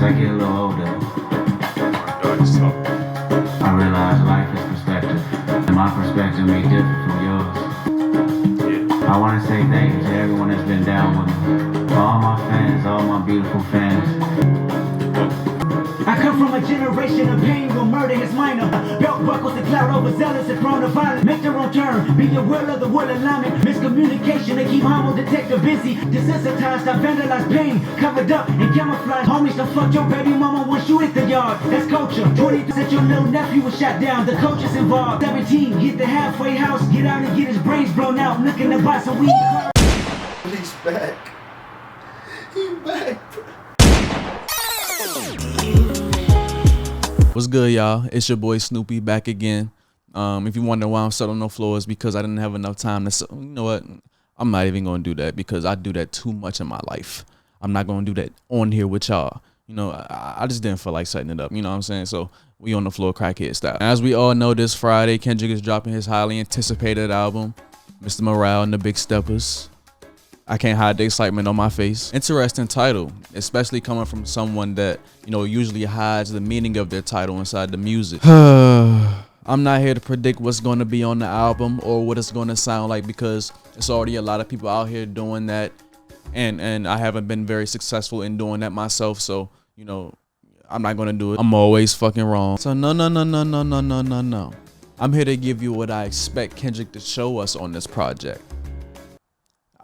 As I get a little older, I realize life is perspective, and my perspective may differ from yours. I want to say thank you to everyone that's been down with me, for all my fans, all my beautiful fans. I come from a generation of pain where murder is minor. Belt buckles and cloud overzealous and prone to violence. Make their own turn, be your will of the will alignment. Miscommunication, they keep homo detector busy. Desensitized, I vandalize pain, covered up and camouflage. Homies don't fuck your baby mama once you hit the yard. That's culture. 20% your little nephew was shot down, the coach is involved. 17, hit the halfway house, get out and get his brains blown out. Looking to buy some weed. He's back. He's back. What's good, y'all? It's your boy Snoopy back again. If you wonder why I'm still on the floor, it's because I didn't have enough time to. You know what? I'm not even gonna do that because I do that too much in my life. I'm not gonna do that on here with y'all. You know, I just didn't feel like setting it up. You know what I'm saying? So we on the floor, crackhead style. As we all know, this Friday, Kendrick is dropping his highly anticipated album, Mr. Morale and the Big Steppers. I can't hide the excitement on my face. Interesting title, especially coming from someone that, you know, usually hides the meaning of their title inside the music. I'm not here to predict what's going to be on the album or what it's going to sound like because it's already a lot of people out here doing that, and I haven't been very successful in doing that myself. So, you know, I'm not going to do it. I'm always fucking wrong. So no. I'm here to give you what I expect Kendrick to show us on this project.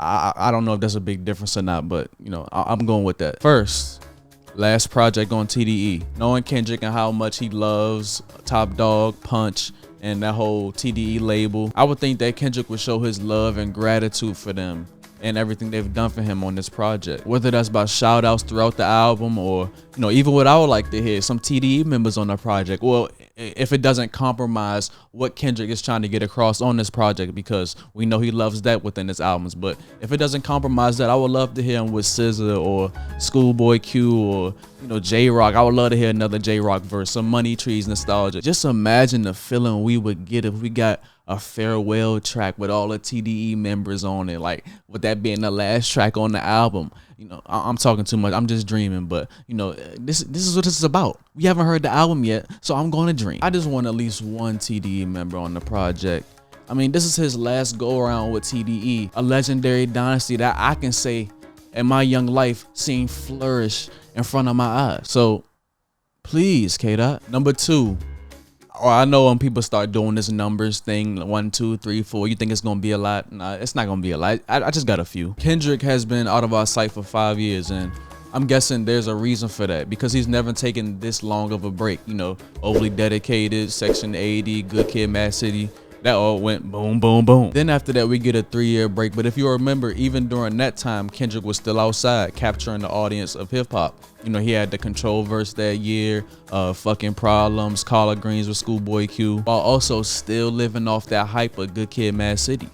I don't know if that's a big difference or not, but, you know, I'm going with that. First, last project on TDE. Knowing Kendrick and how much he loves Top Dog, Punch, and that whole TDE label, I would think that Kendrick would show his love and gratitude for them and everything they've done for him on this project. Whether that's by shout outs throughout the album or, you know, even what I would like to hear, some TDE members on the project. Well, if it doesn't compromise what Kendrick is trying to get across on this project, because we know he loves that within his albums. But if it doesn't compromise that, I would love to hear him with SZA or Schoolboy Q or, you know, J-Rock. I would love to hear another J-Rock verse, some Money Trees nostalgia. Just imagine the feeling we would get if we got a farewell track with all the TDE members on it, like with that being the last track on the album. You know, I'm talking too much. I'm just dreaming, but you know, this is what this is about. We haven't heard the album yet, so I'm going to dream. I just want at least one TDE member on the project. I mean, this is his last go around with TDE, a legendary dynasty that I can say in my young life seen flourish in front of my eyes. So please, K-Dot. Number two. Or I know when people start doing this numbers thing, 1, 2, 3, 4, you think it's gonna be a lot. Nah, it's not gonna be a lot. I just got a few. Kendrick has been out of our sight for 5 years, and I'm guessing there's a reason for that because he's never taken this long of a break. You know, Overly Dedicated, Section 80, Good Kid, Mad City. That all went boom, boom, boom. Then after that, we get a 3-year break. But if you remember, even during that time, Kendrick was still outside capturing the audience of hip hop. You know, he had the Control verse that year, Fucking Problems, Collard Greens with Schoolboy Q, while also still living off that hype of Good Kid, Mad City.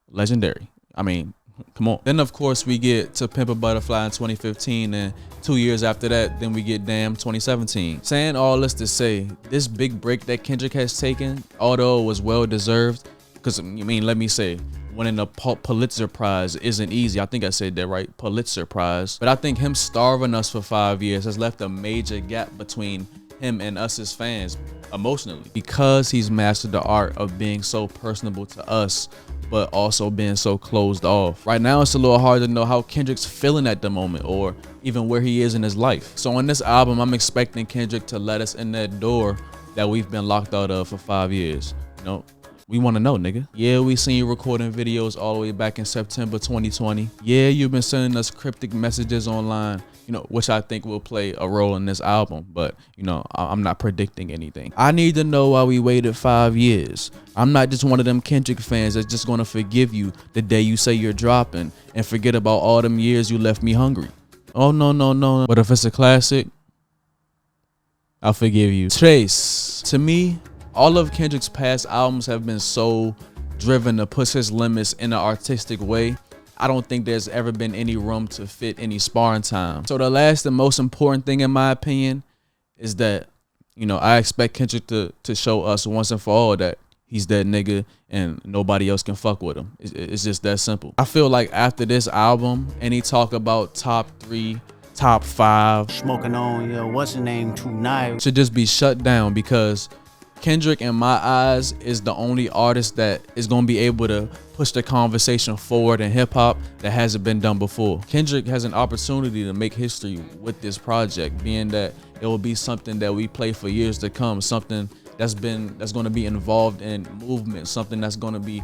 Legendary. I mean, come on. Then, of course, we get To Pimp a Butterfly in 2015, and 2 years after that, then we get Damn 2017. Saying all this to say, this big break that Kendrick has taken, although it was well-deserved, because, I mean, let me say, winning a Pulitzer Prize isn't easy. I think I said that right, Pulitzer Prize. But I think him starving us for 5 years has left a major gap between him and us as fans emotionally, because he's mastered the art of being so personable to us but also being so closed off. Right now, it's a little hard to know how Kendrick's feeling at the moment or even where he is in his life. So on this album, I'm expecting Kendrick to let us in that door that we've been locked out of for 5 years. You know, we want to know, nigga. Yeah, we seen you recording videos all the way back in September 2020. Yeah, you've been sending us cryptic messages online, you know, which I think will play a role in this album, but, you know, I'm not predicting anything. I need to know why we waited 5 years. I'm not just one of them Kendrick fans that's just gonna forgive you the day you say you're dropping and forget about all them years you left me hungry. Oh, no. But if it's a classic, I'll forgive you. Chase. To me, all of Kendrick's past albums have been so driven to push his limits in an artistic way. I don't think there's ever been any room to fit any sparring time. So the last and most important thing, in my opinion, is that, you know, I expect Kendrick to show us once and for all that he's that nigga and nobody else can fuck with him. It's just that simple. I feel like after this album, any talk about top 3 top 5 Smoking on, what's the name tonight? should just be shut down, because Kendrick, in my eyes, is the only artist that is going to be able to push the conversation forward in hip hop that hasn't been done before. Kendrick has an opportunity to make history with this project, being that it will be something that we play for years to come, something that's going to be involved in movement, something that's going to be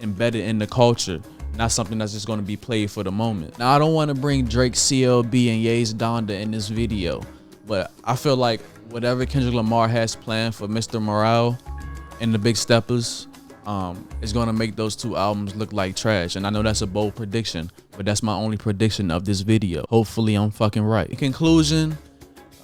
embedded in the culture, not something that's just going to be played for the moment. Now, I don't want to bring Drake, CLB, and Ye's Donda in this video, but I feel like whatever Kendrick Lamar has planned for Mr. Morale and the Big Steppers is going to make those 2 albums look like trash. And I know that's a bold prediction, but that's my only prediction of this video. Hopefully I'm fucking right. In conclusion,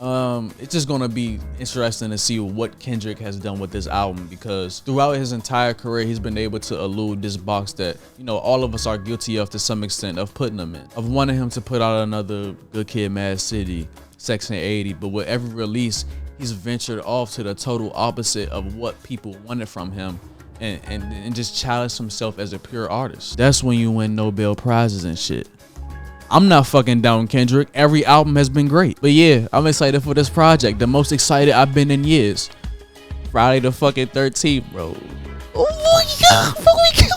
it's just going to be interesting to see what Kendrick has done with this album, because throughout his entire career, he's been able to elude this box that, you know, all of us are guilty of to some extent, of putting him in, of wanting him to put out another Good Kid, Mad City, Section 80, but with every release, he's ventured off to the total opposite of what people wanted from him, and just challenged himself as a pure artist. That's when you win Nobel Prizes and shit. I'm not fucking down Kendrick. Every album has been great. But yeah, I'm excited for this project. The most excited I've been in years. Friday the fucking 13th, bro. Oh my god, bro, we